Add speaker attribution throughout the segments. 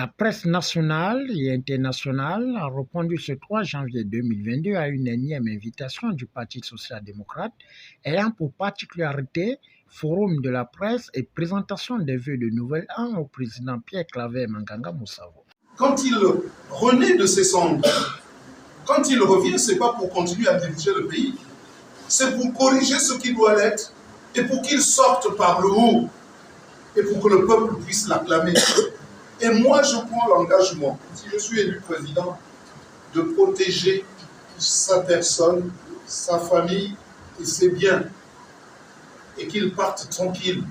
Speaker 1: La presse nationale et internationale a répondu ce 3 janvier 2022 à une énième invitation du Parti social-démocrate ayant pour particularité forum de la presse et présentation des vœux de nouvel an au président Pierre Claver Manganga Moussavo.
Speaker 2: Quand il renaît de ses cendres, quand il revient, ce n'est pas pour continuer à diriger le pays, c'est pour corriger ce qui doit l'être et pour qu'il sorte par le haut et pour que le peuple puisse l'acclamer. Et moi, je prends l'engagement, si je suis élu président, de protéger sa personne, sa famille et ses biens, et qu'il parte tranquille.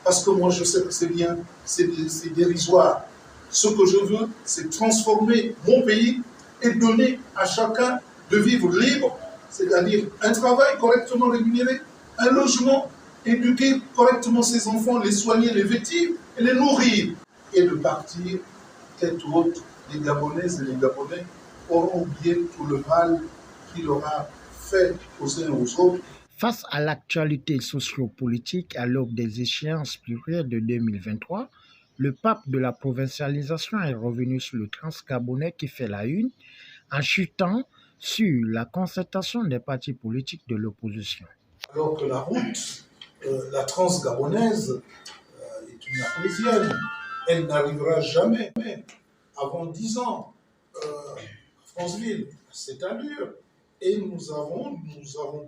Speaker 2: Parce que moi, je sais que c'est bien, c'est dérisoire. Ce que je veux, c'est transformer mon pays et donner à chacun de vivre libre, c'est-à-dire un travail correctement rémunéré, un logement, éduquer correctement ses enfants, les soigner, les vêtir et les nourrir. Et de partir tête haute, les Gabonaises et les Gabonais auront oublié tout le mal qu'il aura fait aux uns aux autres.
Speaker 1: Face à l'actualité sociopolitique à l'aube des échéances plurielles de 2023, le pape de la provincialisation est revenu sur le transgabonais qui fait la une, en chutant sur la concertation des partis politiques de l'opposition.
Speaker 2: Alors que la route, la transgabonaise, est une arlésienne, elle n'arrivera jamais avant 10 ans à Franceville, cette allure. Et nous avons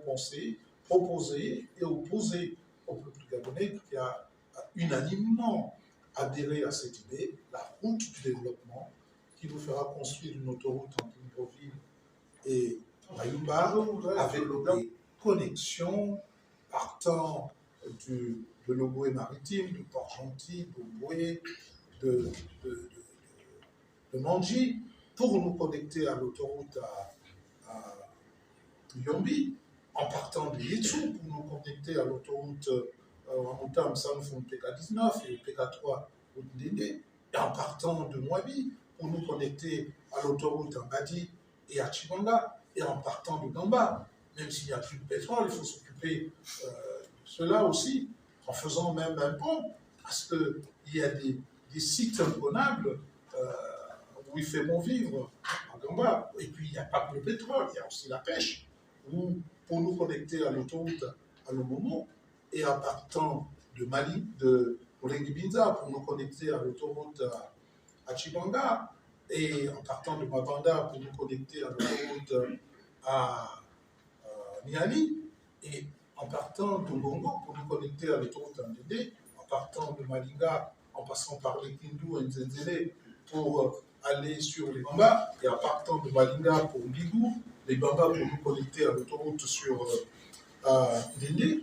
Speaker 2: pensé, proposé et opposé au peuple gabonais qui a unanimement adhéré à cette idée, la route du développement, qui nous fera construire une autoroute entre Libreville et Mayumba, avec des connexions partant de l'Ogooué maritime, de Port-Gentil, d'Ogooué, de Mandji, pour nous connecter à l'autoroute à Yombi, en partant de Yitsou, pour nous connecter à l'autoroute en Outam, Sanfoun, PK19 et PK3 Ndende, et en partant de Mwabi, pour nous connecter à l'autoroute à Badi et à Chibanga, et en partant de Gamba. Même s'il n'y a plus de pétrole, il faut s'occuper de cela aussi, en faisant même un pont, parce qu'il y a des sites imponables où il fait bon vivre, à Gamba. Et puis il n'y a pas que le pétrole, il y a aussi la pêche, où, pour nous connecter à l'autoroute à Lomomo, et en partant de Mali, de Olengi-Binza, pour nous connecter à l'autoroute à Chibanga, et en partant de Mabanda, pour nous connecter à l'autoroute à Niali, et en partant de Bongo, pour nous connecter à l'autoroute à Ndende, en partant de Malinga, en passant par les Kindu et Nzenzele, pour aller sur les Bamba, et en partant de Malinga pour Ligou, les Bamba pour nous connecter à l'autoroute sur Ndende.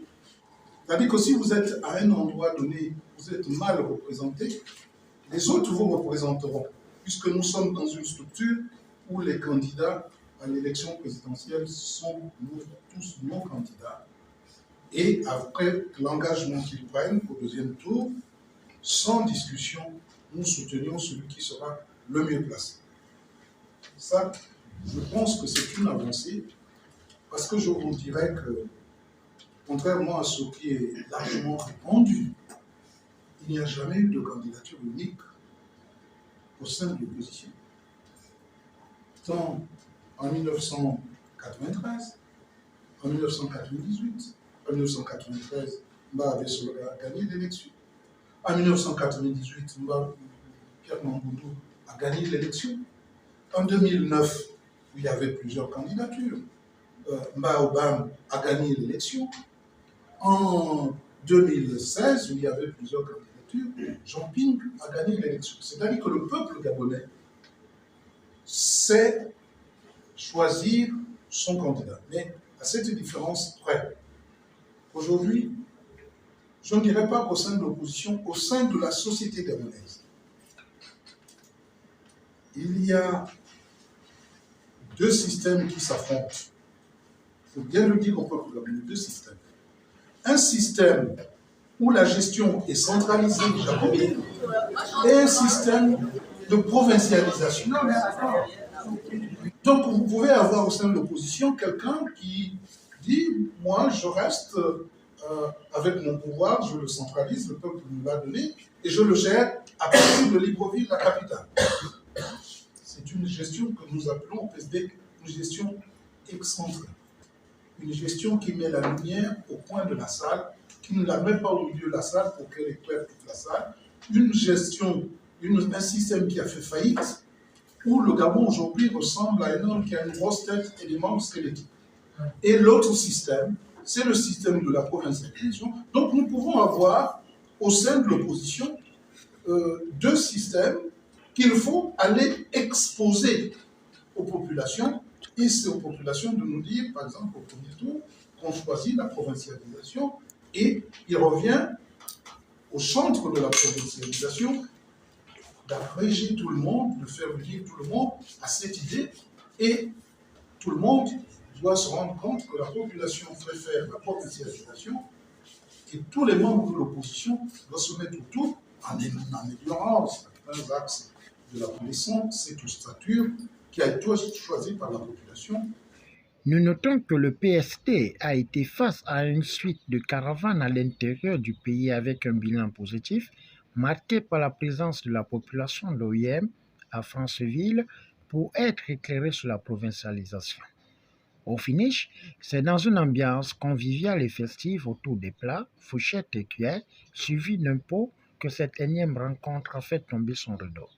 Speaker 2: C'est-à-dire que si vous êtes à un endroit donné, vous êtes mal représenté, les autres vous représenteront, puisque nous sommes dans une structure où les candidats à l'élection présidentielle sont tous nos candidats. Et après l'engagement qu'ils prennent au deuxième tour, sans discussion, nous soutenions celui qui sera le mieux placé. Ça, je pense que c'est une avancée, parce que je vous dirais que, contrairement à ce qui est largement répandu, il n'y a jamais eu de candidature unique au sein de l'opposition. Tant en 1993, en 1998, en 1993, Mba avait gagné l'élection. En 1998, Pierre Mamboudou a gagné l'élection. En 2009, il y avait plusieurs candidatures. Mba Obam a gagné l'élection. En 2016, où il y avait plusieurs candidatures, Jean Ping a gagné l'élection. C'est-à-dire que le peuple gabonais sait choisir son candidat. Mais à cette différence près, aujourd'hui, je ne dirais pas qu'au sein de l'opposition, au sein de la société gabonaise, il y a deux systèmes qui s'affrontent. Il faut bien le dire au peuple gabonais, deux systèmes. Un système où la gestion est centralisée et un système de provincialisation. Donc vous pouvez avoir au sein de l'opposition quelqu'un qui dit « moi je reste avec mon pouvoir, je le centralise, le peuple me l'a donné, et je le gère à partir de Libreville, la capitale. C'est une gestion que nous appelons au PSD une gestion excentrique. Une gestion qui met la lumière au coin de la salle, qui ne la met pas au milieu de la salle pour qu'elle éclaire toute la salle. Une gestion, un système qui a fait faillite, où le Gabon aujourd'hui ressemble à un homme qui a une grosse tête et des membres squelettiques. Et l'autre système, c'est le système de la provincialisation. Donc nous pouvons avoir au sein de l'opposition deux systèmes qu'il faut aller exposer aux populations, et c'est aux populations de nous dire, par exemple, au premier tour, qu'on choisit la provincialisation, et il revient au centre de la provincialisation d'agréger tout le monde, de faire venir tout le monde à cette idée, et tout le monde doit se rendre compte que la population préfère la provincialisation, et tous les membres de l'opposition doivent se mettre autour en améliorant certains axes de la connaissance, cette stature qui a été choisie par la population.
Speaker 1: Nous notons que le PST a été face à une suite de caravanes à l'intérieur du pays avec un bilan positif, marqué par la présence de la population d'OIM à Franceville pour être éclairée sur la provincialisation. Au finish, c'est dans une ambiance conviviale et festive autour des plats, fourchettes et cuillères, suivie d'un pot, que cette énième rencontre a fait tomber son rideau.